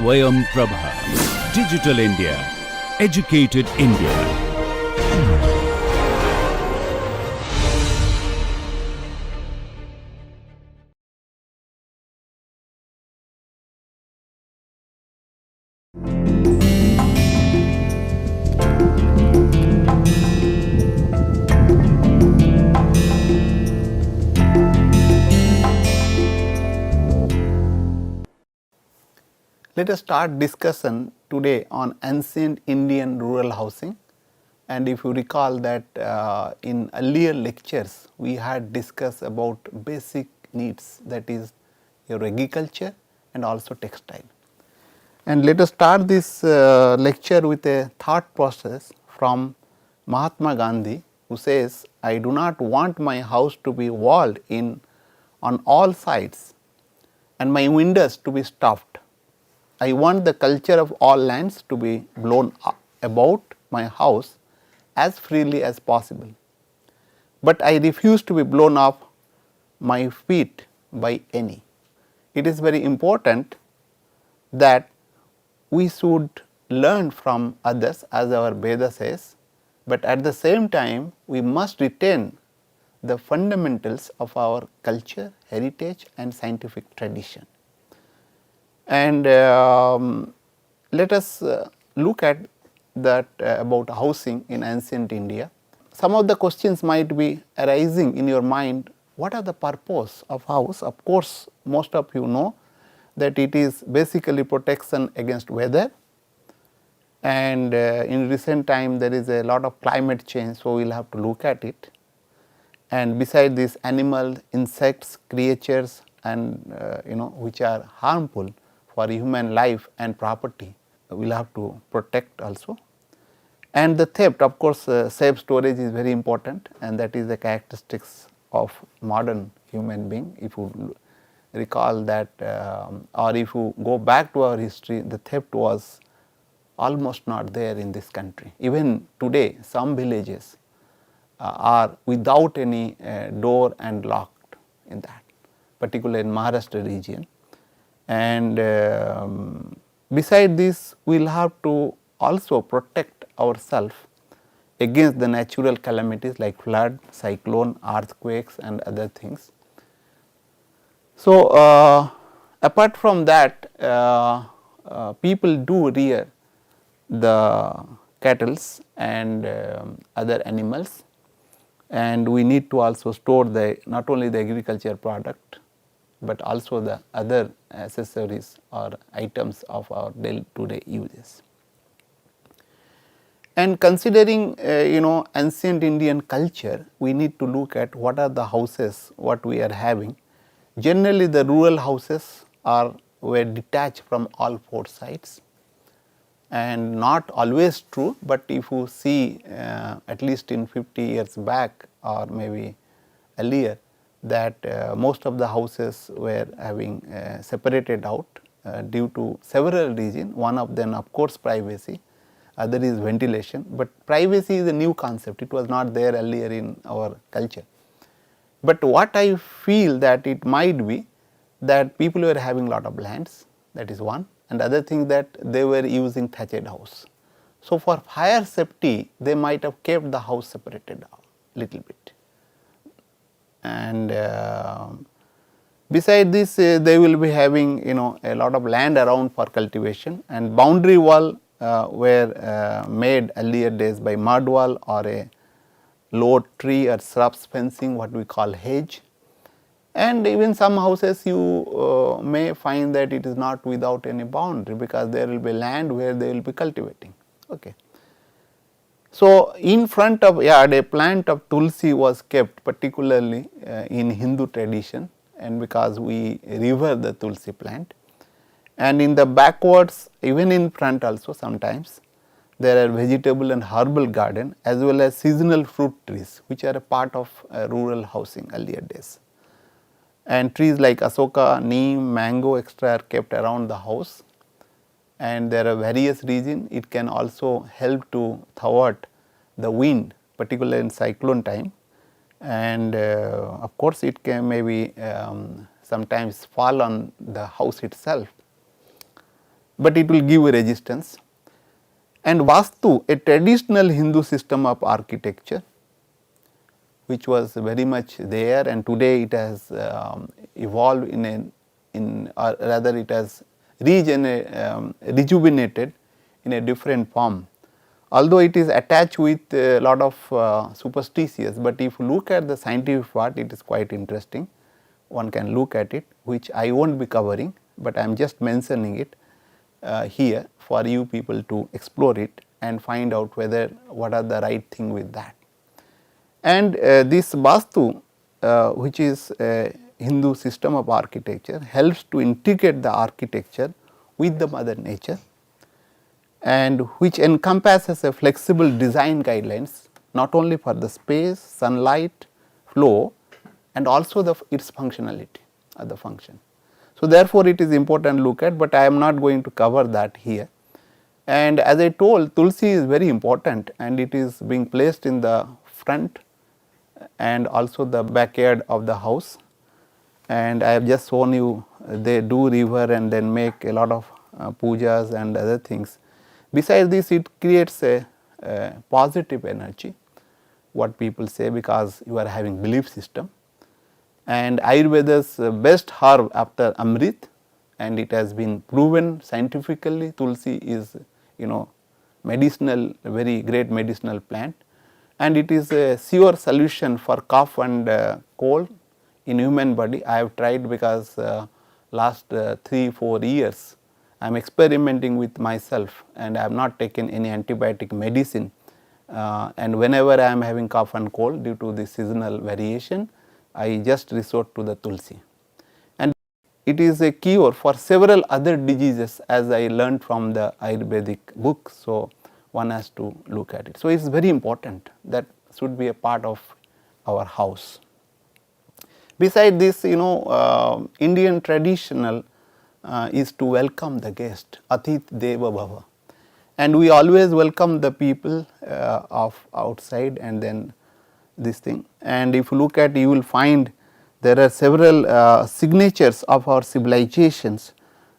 SwayamPrabha. Digital India. Educated India. Let us start discussion today on ancient Indian rural housing. And if you recall that in earlier lectures we had discussed about basic needs, that is your agriculture and also textile. And let us start this lecture with a thought process from Mahatma Gandhi, who says, I do not want my house to be walled in on all sides and my windows to be stuffed. I want the culture of all lands to be blown about my house as freely as possible, but I refuse to be blown off my feet by any. It is very important that we should learn from others, as our Veda says, but at the same time we must retain the fundamentals of our culture, heritage and scientific tradition. And let us look at that about housing in ancient India. Some of the questions might be arising in your mind. What are the purpose of house? Of course, most of you know that it is basically protection against weather, and in recent time there is a lot of climate change, so we will have to look at it. And beside this, animals, insects, creatures and which are harmful for human life and property, we will have to protect also. And the theft, of course, safe storage is very important, and that is the characteristics of modern human being. If you recall that or if you go back to our history, the theft was almost not there in this country. Even today some villages are without any door and locked in that, particularly in Maharashtra region. And beside this, we will have to also protect ourselves against the natural calamities like flood, cyclone, earthquakes and other things. So, apart from that, people do rear the cattle and other animals, and we need to also store the not only the agriculture product, but also the other accessories or items of our day to day uses. And considering ancient Indian culture, we need to look at what are the houses what we are having. Generally the rural houses were detached from all four sides, and not always true, but if you see at least in 50 years back or maybe earlier, that most of the houses were having separated out due to several reasons. One of them of course privacy, other is ventilation, but privacy is a new concept, it was not there earlier in our culture. But what I feel that it might be that people were having lot of lands, that is one, and other thing that they were using thatched house. So, for fire safety they might have kept the house separated a little bit. And beside this they will be having a lot of land around for cultivation, and boundary wall were made earlier days by mud wall or a low tree or shrubs fencing, what we call hedge. And even some houses you may find that it is not without any boundary, because there will be land where they will be cultivating. Okay. So, in front of yard a plant of tulsi was kept, particularly in Hindu tradition, and because we revere the tulsi plant. And in the backwards, even in front also sometimes there are vegetable and herbal garden as well as seasonal fruit trees, which are a part of rural housing earlier days. And trees like asoka, neem, mango, etc. are kept around the house, and there are various reasons. It can also help to thwart the wind, particularly in cyclone time, and of course it can maybe sometimes fall on the house itself. but it will give resistance. And Vastu, a traditional Hindu system of architecture, which was very much there, and today it has evolved or rather it has rejuvenated in a different form. Although it is attached with a lot of superstitious, but if you look at the scientific part, it is quite interesting. One can look at it, which I won't be covering, but I am just mentioning it here for you people to explore it and find out whether what are the right thing with that. And this Vastu, which is a Hindu system of architecture, helps to integrate the architecture with the mother nature, and which encompasses a flexible design guidelines not only for the space, sunlight, flow, and also its functionality or the function. So, therefore, it is important to look at, but I am not going to cover that here. And as I told, Tulsi is very important, and it is being placed in the front and also the backyard of the house. And I have just shown you they do river and then make a lot of pujas and other things. Besides this, it creates a positive energy, what people say, because you are having belief system. And Ayurveda's best herb after Amrit, and it has been proven scientifically, Tulsi is medicinal, very great medicinal plant, and it is a sure solution for cough and cold in human body. I have tried because last 3-4 years I am experimenting with myself, and I have not taken any antibiotic medicine, and whenever I am having cough and cold due to the seasonal variation, I just resort to the Tulsi, and it is a cure for several other diseases, as I learned from the Ayurvedic books. So, one has to look at it. So, it is very important, that should be a part of our house. Beside this, Indian traditional is to welcome the guest, Atit Deva Bhava, and we always welcome the people of outside, and then this thing. And if you look at, you will find there are several signatures of our civilizations.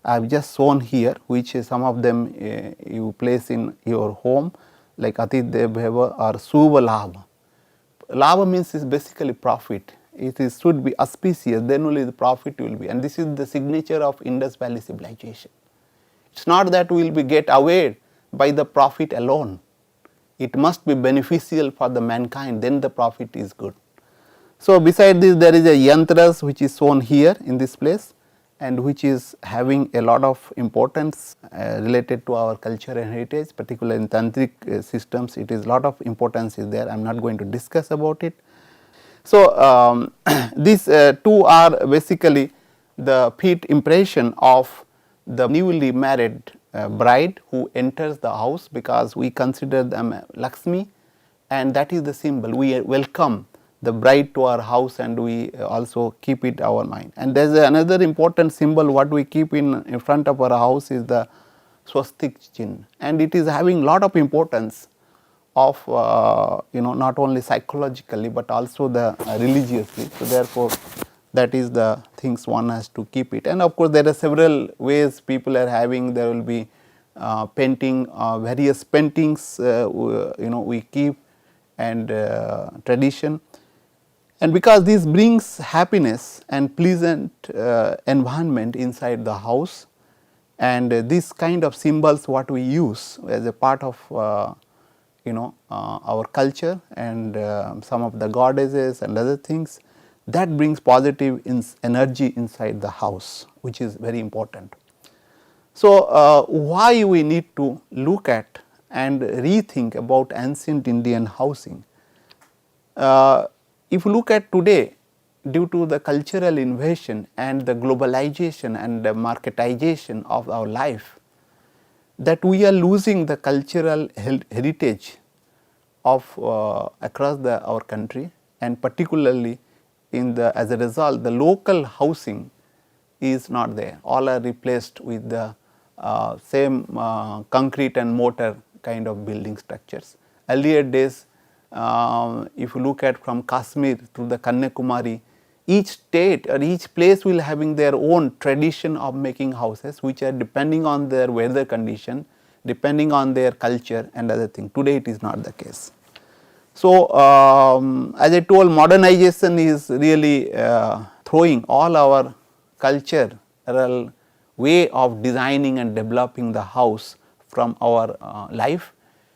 I have just shown here, which some of them you place in your home, like Atit Deva Bhava or Subha Labha. Labha means is basically profit. It should be auspicious, then only the profit will be, and this is the signature of Indus Valley civilization. It is not that we will be get away by the profit alone. It must be beneficial for the mankind, then the profit is good. So, beside this, there is a yantras which is shown here in this place, and which is having a lot of importance related to our culture and heritage, particularly in tantric systems. It is lot of importance is there. I am not going to discuss about it. So, these two are basically the feet impression of the newly married bride who enters the house, because we consider them Lakshmi, and that is the symbol. We welcome the bride to our house, and we also keep it our mind. And there is another important symbol what we keep in front of our house is the swastik chin, and it is having lot of importance of not only psychologically but also the religiously. So, therefore, that is the things one has to keep it. And of course, there are several ways people are having. There will be painting, various paintings we keep, and tradition. And because this brings happiness and pleasant environment inside the house, and this kind of symbols what we use as a part of our culture, and some of the goddesses and other things, that brings positive energy inside the house, which is very important. So, why we need to look at and rethink about ancient Indian housing? If you look at today, due to the cultural invasion and the globalization and the marketization of our life, that we are losing the cultural heritage of across our country, and particularly in the, as a result, the local housing is not there. All are replaced with the same concrete and mortar kind of building structures. Earlier days, if you look at from Kashmir to the Kanyakumari, each state or each place will having their own tradition of making houses, which are depending on their weather condition, depending on their culture and other thing. Today it is not the case. So, as I told, modernization is really throwing all our cultural way of designing and developing the house from our life,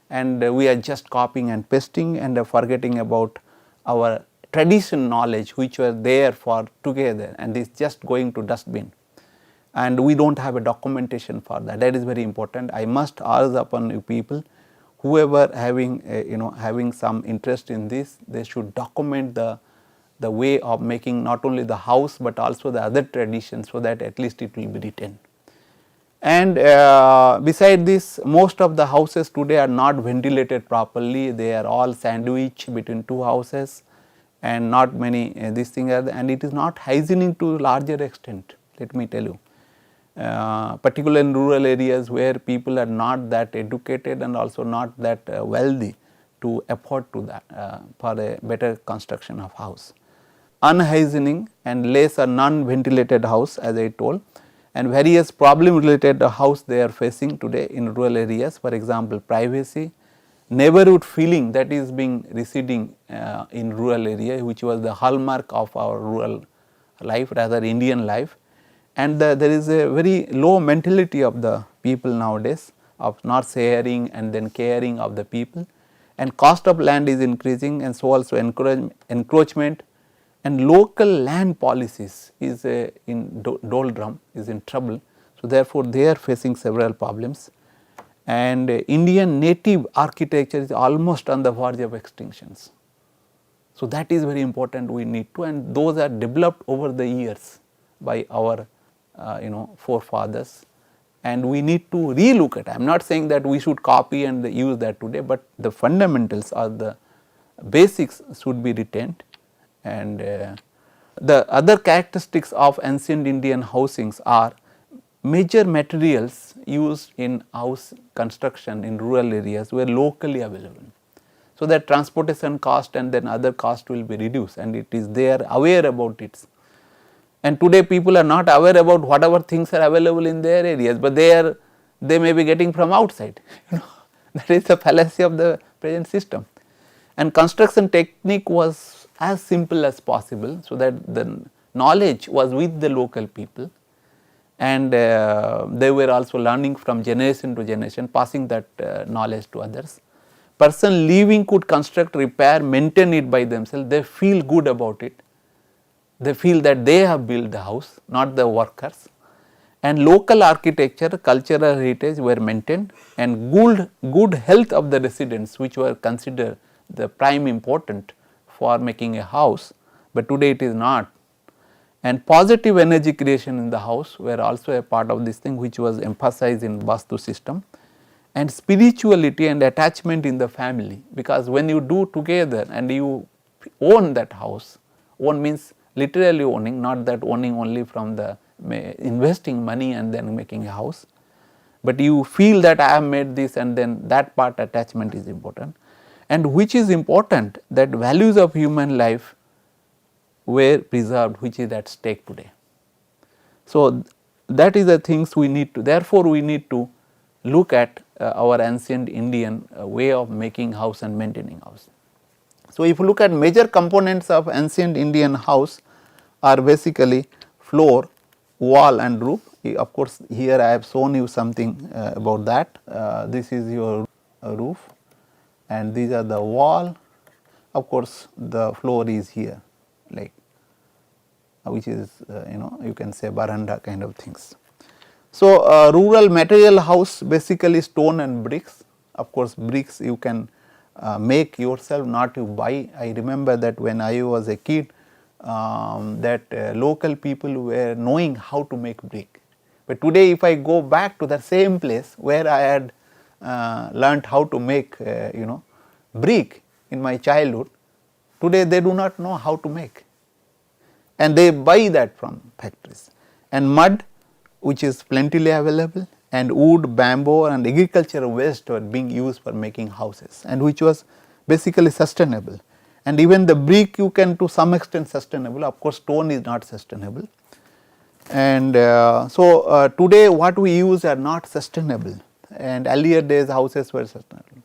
and we are just copying and pasting and forgetting about our tradition knowledge which were there for together, and is just going to dustbin, and we do not have a documentation for that. That is very important. I must urge upon you people, whoever having having some interest in this, they should document the way of making not only the house, but also the other traditions, so that at least it will be written. And beside this, most of the houses today are not ventilated properly. They are all sandwiched between two houses, and not many these things are, and it is not hygienic to larger extent, let me tell you. Particularly in rural areas where people are not that educated and also not that wealthy to afford to that for a better construction of house. Unhygienic and less or non-ventilated house, as I told, and various problem related house they are facing today in rural areas. For example, privacy, neighborhood feeling that is being receding in rural area, which was the hallmark of our rural life, rather Indian life. And there is a very low mentality of the people nowadays of not sharing and then caring of the people, and cost of land is increasing, and so also encroachment and local land policies is in doldrum, is in trouble. So, therefore, they are facing several problems, and Indian native architecture is almost on the verge of extinctions. So, that is very important, we need to, and those are developed over the years by our forefathers, and we need to relook at. I am not saying that we should copy and use that today, but the fundamentals or the basics should be retained. And the other characteristics of ancient Indian housings are major materials used in house construction in rural areas were locally available. So, that transportation cost and then other cost will be reduced, and it is they are aware about it. And today people are not aware about whatever things are available in their areas, but they may be getting from outside. That is the fallacy of the present system. And construction technique was as simple as possible, so that the knowledge was with the local people, and they were also learning from generation to generation, passing that knowledge to others. Person living could construct, repair, maintain it by themselves. They feel good about it. They feel that they have built the house, not the workers. And local architecture, cultural heritage were maintained, and good health of the residents, which were considered the prime important for making a house, but today it is not. And positive energy creation in the house were also a part of this thing, which was emphasized in Vastu system. And spirituality and attachment in the family, because when you do together and you own that house, own means literally owning, not that owning only from the investing money and then making a house, but you feel that I have made this, and then that part attachment is important. And which is important, that values of human life were preserved, which is at stake today. So, that is the things we need to, therefore, we need to look at our ancient Indian way of making house and maintaining house. So, if you look at major components of ancient Indian house are basically floor, wall and roof. Of course, here I have shown you something about that. This is your roof, and these are the wall. Of course, the floor is here, like which is you can say baranda kind of things. So, rural material house basically stone and bricks. Of course, bricks you can make yourself, not you buy. I remember that when I was a kid, that local people were knowing how to make brick. But today if I go back to the same place where I had learnt how to make brick in my childhood, today they do not know how to make, and they buy that from factories. And mud, which is plentifully available, and wood, bamboo and agricultural waste were being used for making houses, and which was basically sustainable. and even the brick you can to some extent sustainable, of course stone is not sustainable. And today what we use are not sustainable, and earlier days houses were sustainable.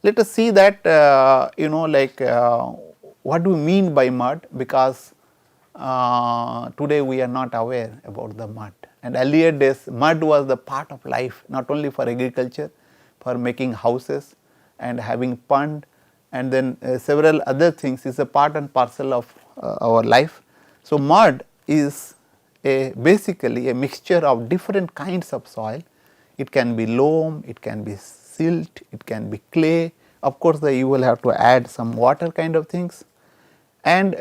Let us see that what do we mean by mud, because today we are not aware about the mud, and earlier days mud was the part of life, not only for agriculture, for making houses and having pond, and then several other things is a part and parcel of our life. So, mud is basically a mixture of different kinds of soil. It can be loam, it can be silt, it can be clay, of course you will have to add some water kind of things. And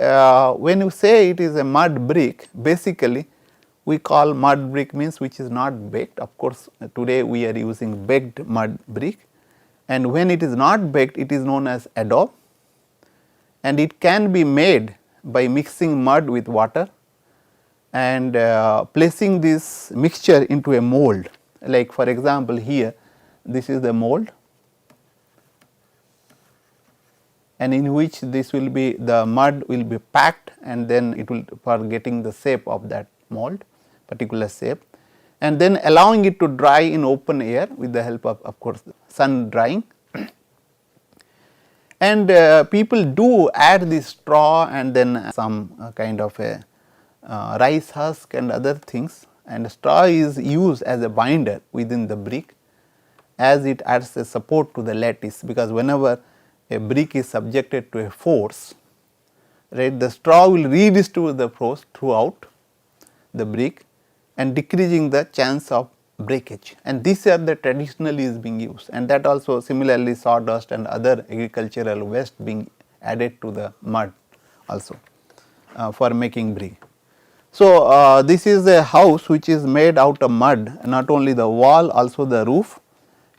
when you say it is a mud brick, basically we call mud brick means which is not baked. Of course today we are using baked mud brick, and when it is not baked it is known as adobe, and it can be made by mixing mud with water and placing this mixture into a mold. Like for example, here this is the mold, and in which this will be, the mud will be packed, and then it will, for getting the shape of that mold, particular shape, and then allowing it to dry in open air with the help of course sun drying. And people do add this straw and then some kind of a rice husk and other things, and straw is used as a binder within the brick, as it adds a support to the lattice, because whenever a brick is subjected to a force, right, the straw will redistribute the force throughout the brick and decreasing the chance of breakage, and these are the traditionally is being used, and that also similarly sawdust and other agricultural waste being added to the mud also for making brick. So, this is a house which is made out of mud, not only the wall, also the roof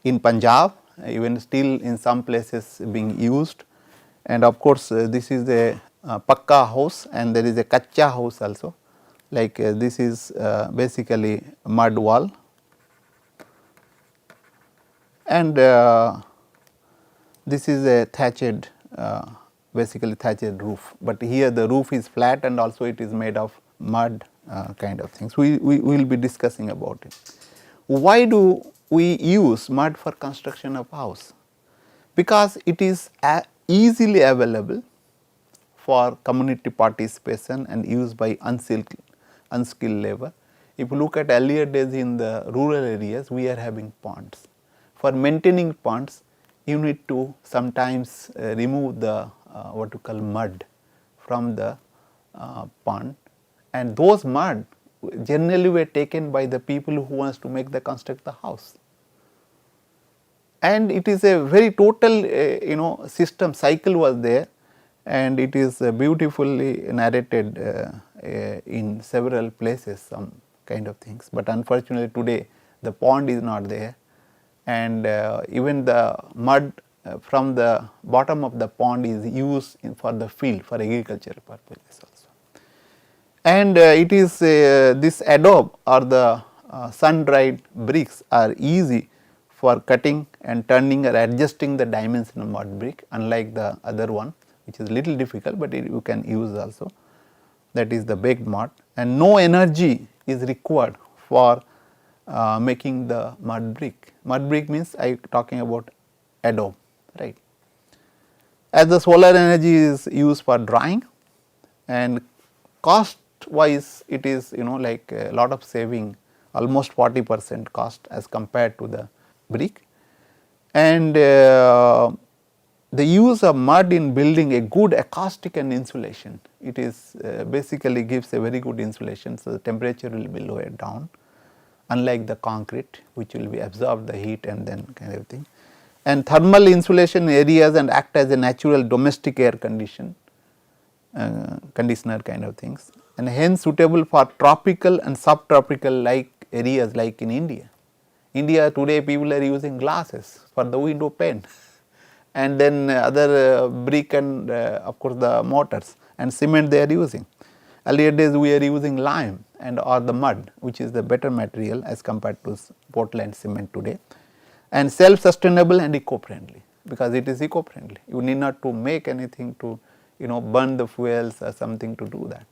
in Punjab, even still in some places being used, and of course this is a pakka house, and there is a kacha house also, like this is basically mud wall, and this is a thatched basically thatched roof, but here the roof is flat and also it is made of mud kind of things. We will be discussing about it. Why do we use mud for construction of house? Because it is easily available for community participation and used by unskilled labor. If you look at earlier days in the rural areas, we are having ponds. For maintaining ponds, you need to sometimes remove the what you call mud from the pond, and those mud generally were taken by the people who wants to make the construct the house. And it is a very total system cycle was there, and it is beautifully narrated in several places, some kind of things, but unfortunately today the pond is not there, and even the mud from the bottom of the pond is used for the field for agricultural purposes also. And it is this adobe or the sun dried bricks are easy for cutting and turning or adjusting the dimension of mud brick, unlike the other one which is little difficult, but you can use also, that is the baked mud, and no energy is required for making the mud brick. Mud brick means I am talking about adobe, right. As the solar energy is used for drying, and cost wise it is like a lot of saving, almost 40% cost as compared to the brick, and the use of mud in building a good acoustic and insulation, it is basically gives a very good insulation, so the temperature will be lowered down, unlike the concrete which will be absorb the heat and then kind of thing, and thermal insulation areas and act as a natural domestic air conditioner kind of things, and hence suitable for tropical and subtropical like areas like in India. India today people are using glasses for the window pane and then other brick and of course the mortars and cement they are using. Earlier days we are using lime and or the mud, which is the better material as compared to Portland cement today, and self sustainable and eco friendly, because it is eco friendly. You need not to make anything to burn the fuels or something to do that.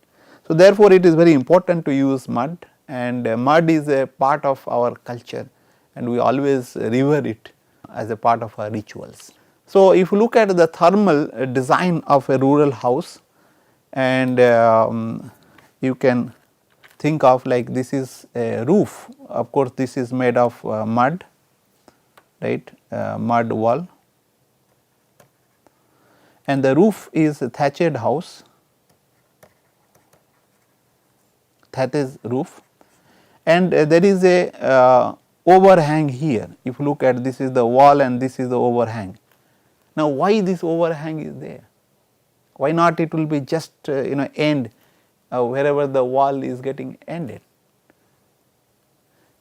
So, therefore, it is very important to use mud, and mud is a part of our culture and we always revere it as a part of our rituals. So, if you look at the thermal design of a rural house, and you can think of like this is a roof, of course, this is made of mud, right, mud wall, and the roof is a thatched house, thatched roof, and there is a overhang here. If you look at, this is the wall and this is the overhang. Now, why this overhang is there? Why not it will be just end wherever the wall is getting ended?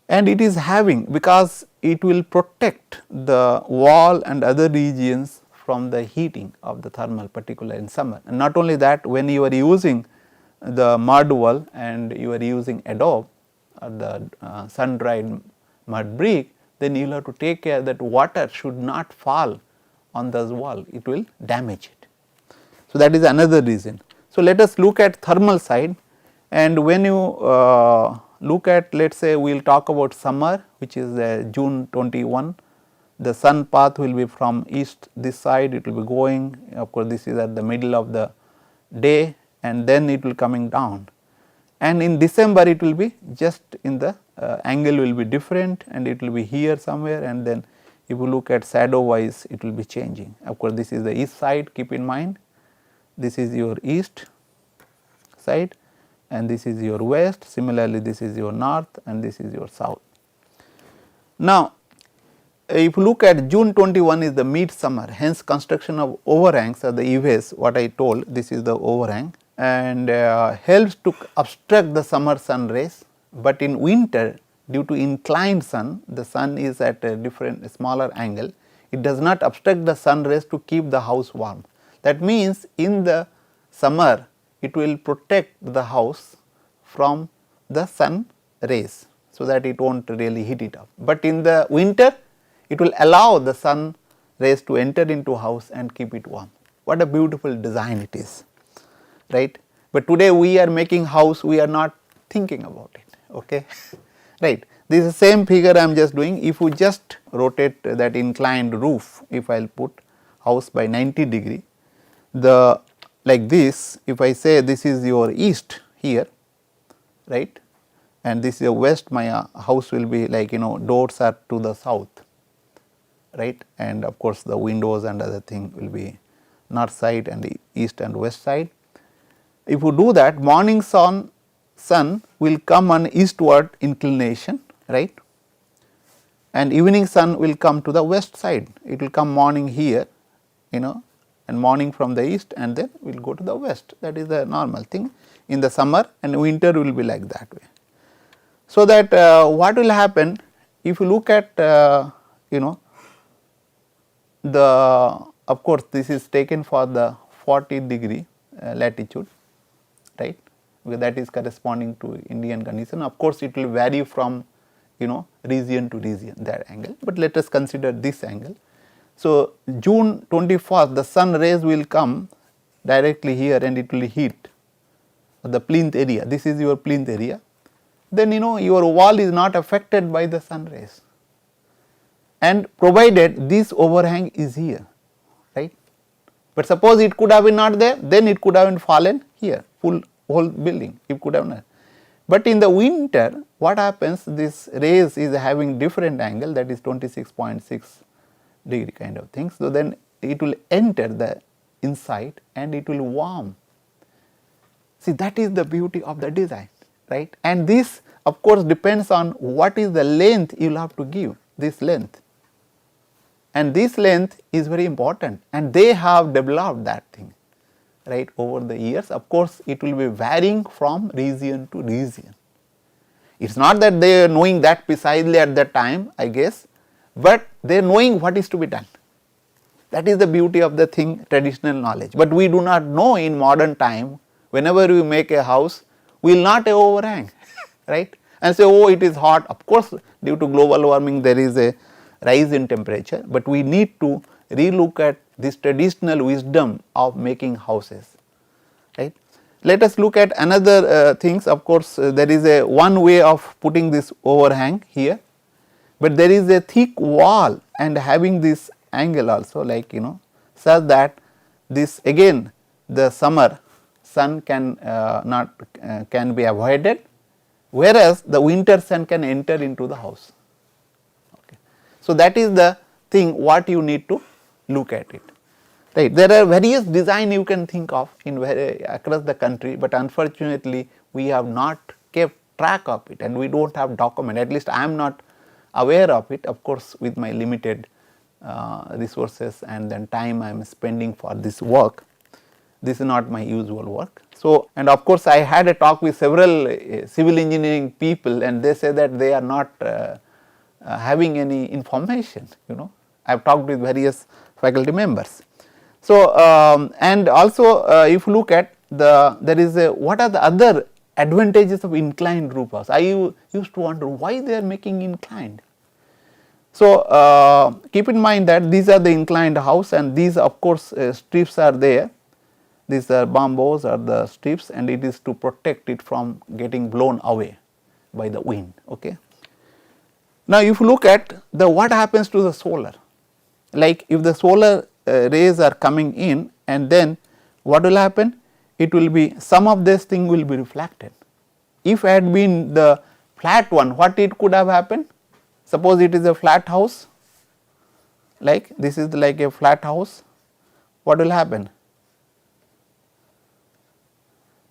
And it is having, because it will protect the wall and other regions from the heating of the thermal, particularly in summer. And not only that, when you are using the mud wall and you are using adobe or the sun dried mud brick, then you will have to take care that water should not fall on the wall, it will damage it. So, that is another reason. So, let us look at thermal side, and when you look at, let us say we will talk about summer, which is June 21, the sun path will be from east, this side it will be going, of course, this is at the middle of the day and then it will coming down, and in December it will be just in the angle will be different and it will be here somewhere, and then if you look at shadow wise it will be changing. Of course, this is the east side, keep in mind, this is your east side and this is your west, similarly this is your north and this is your south. Now, if you look at June 21 is the mid summer, hence construction of overhangs or the eaves, what I told, this is the overhang, and helps to obstruct the summer sun rays, but in winter due to inclined sun, the sun is at a different smaller angle, it does not obstruct the sun rays to keep the house warm. That means, in the summer it will protect the house from the sun rays, so that it will not really heat it up, but in the winter it will allow the sun rays to enter into house and keep it warm. What a beautiful design it is, right. But today we are making house, we are not thinking about it, okay. Right. This is the same figure I am just doing. If you just rotate that inclined roof, if I will put house by 90 degree, the like this, if I say this is your east here, right, and this is your west, my house will be like doors are to the south, right, and of course, the windows and other thing will be north side and the east and west side. If you do that, morning sun will come on eastward inclination, right, and evening sun will come to the west side, it will come morning here, and morning from the east and then we will go to the west, that is the normal thing in the summer, and winter will be like that way. So, that what will happen if you look at the, of course, this is taken for the 40 degree latitude, right, because that is corresponding to Indian condition. Of course, it will vary from region to region, that angle, but let us consider this angle. So, June 21st the sun rays will come directly here and it will heat the plinth area, this is your plinth area, then your wall is not affected by the sun rays, and provided this overhang is here, right. But suppose it could have been not there, then it could have been fallen here, whole building, it could have not. But in the winter what happens, this rays is having different angle, that is 26.6 degree kind of thing. So, then it will enter the inside and it will warm. See, that is the beauty of the design, right, and this of course depends on what is the length you will have to give, this length, and this length is very important, and they have developed that thing, right, over the years. Of course, it will be varying from region to region. It is not that they are knowing that precisely at that time, I guess, but they are knowing what is to be done. That is the beauty of the thing, traditional knowledge, but we do not know in modern time. Whenever we make a house, we will not overhang, right, and say, oh, it is hot. Of course, due to global warming there is a rise in temperature, but we need to relook at this traditional wisdom of making houses. right. Let us look at another things. Of course, there is a one way of putting this overhang here, but there is a thick wall and having this angle also, like such that this again the summer sun can not can be avoided, whereas the winter sun can enter into the house. Okay. So, that is the thing what you need to look at it, right. There are various design you can think of in across the country, but unfortunately we have not kept track of it and we do not have document, at least I am not aware of it, of course with my limited resources and then time I am spending for this work. This is not my usual work. So, and of course I had a talk with several civil engineering people and they say that they are not having any information, I have talked with various faculty members. So, and also if you look at there is a what are the other advantages of inclined roof house. I used to wonder why they are making inclined. So, keep in mind that these are the inclined house and these of course strips are there, these are bamboos or the strips, and it is to protect it from getting blown away by the wind. Okay. Now, if you look at the what happens to the solar, like if the solar rays are coming in and then what will happen, it will be some of this thing will be reflected. If it had been the flat one, what it could have happened, suppose it is a flat house, like this is like a flat house, what will happen,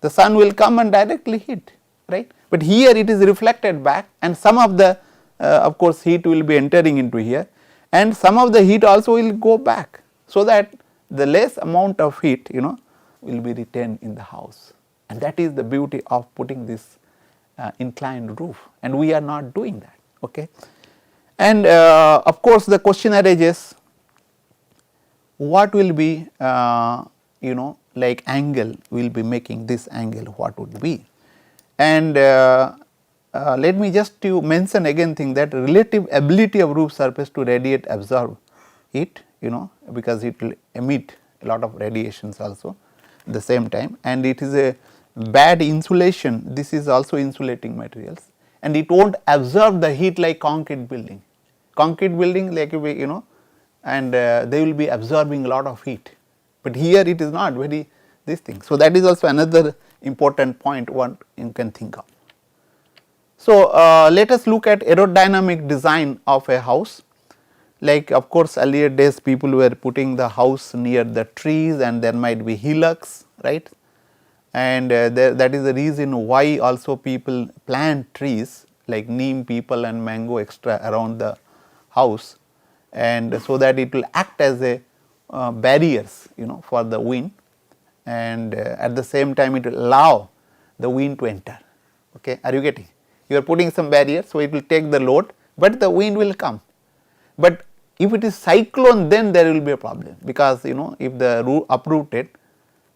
the sun will come and directly hit, right, but here it is reflected back and some of the of course heat will be entering into here and some of the heat also will go back, so that the less amount of heat will be retained in the house, and that is the beauty of putting this inclined roof, and we are not doing that. Okay. And of course, the question arises, what will be like angle we will be making, this angle what would be, and let me just to mention again thing that relative ability of roof surface to radiate absorb heat, because it will emit a lot of radiations also at the same time, and it is a bad insulation, this is also insulating materials, and it will not absorb the heat like concrete building. Concrete building like and they will be absorbing a lot of heat, but here it is not very this thing. So, that is also another important point what you can think of. So, let us look at aerodynamic design of a house. Like of course, earlier days people were putting the house near the trees and there might be hillocks, right, and that is the reason why also people plant trees like neem, people and mango extra around the house, and so that it will act as a barriers for the wind, and at the same time it will allow the wind to enter. Okay. Are you getting? You are putting some barriers, so it will take the load, but the wind will come. But if it is cyclone, then there will be a problem, because if the root uprooted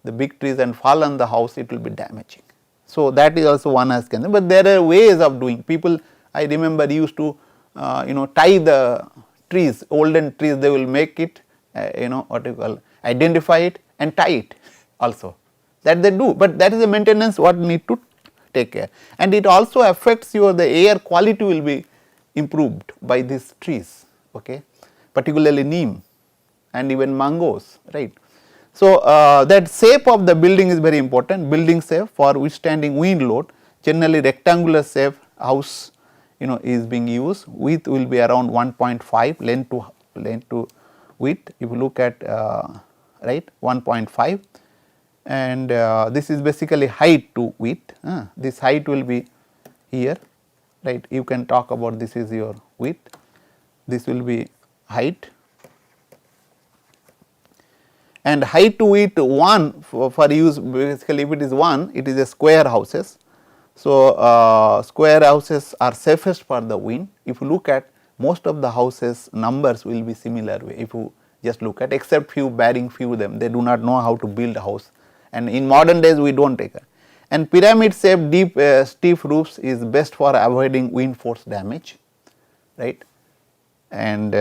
the big trees and fall on the house, it will be damaging. So, that is also one aspect, but there are ways of doing. People, I remember, used to tie the trees, olden trees, they will make it what you call, identify it and tie it also, that they do, but that is the maintenance what need to take care, and it also affects the air quality will be improved by these trees, okay, particularly neem and even mangoes, right. So, that shape of the building is very important. Building shape for withstanding wind load, generally rectangular shape house is being used. Width will be around 1.5, length to width, if you look at right 1.5, and this is basically height to width. This height will be here, right, you can talk about this is your width, this will be height, and height to width 1 for use, basically if it is 1, it is a square houses. So, square houses are safest for the wind. If you look at most of the houses, numbers will be similar way, if you just look at, except few barring few them, they do not know how to build a house, and in modern days we do not take it. And pyramid shaped deep steep roofs is best for avoiding wind force damage, right, and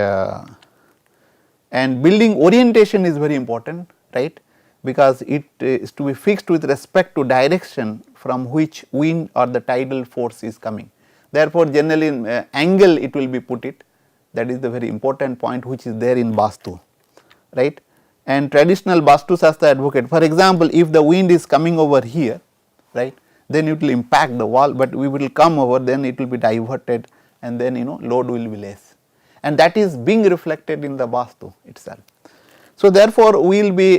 building orientation is very important, right. because it is to be fixed with respect to direction from which wind or the tidal force is coming. Therefore, generally in angle it will be put it, that is the very important point which is there in Vastu, right. And traditional Vastu Shastra advocate, for example, if the wind is coming over here, right, then it will impact the wall, but we will come over, then it will be diverted, and then load will be less, and that is being reflected in the Vastu itself. So, therefore, we will be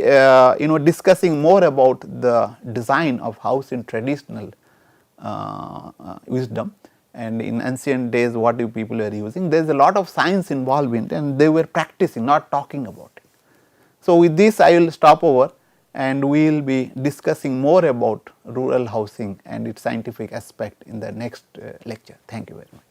discussing more about the design of house in traditional wisdom, and in ancient days what you people were using. There is a lot of science involved in it, and they were practicing, not talking about it. So, with this I will stop over, and we will be discussing more about rural housing and its scientific aspect in the next lecture. Thank you very much.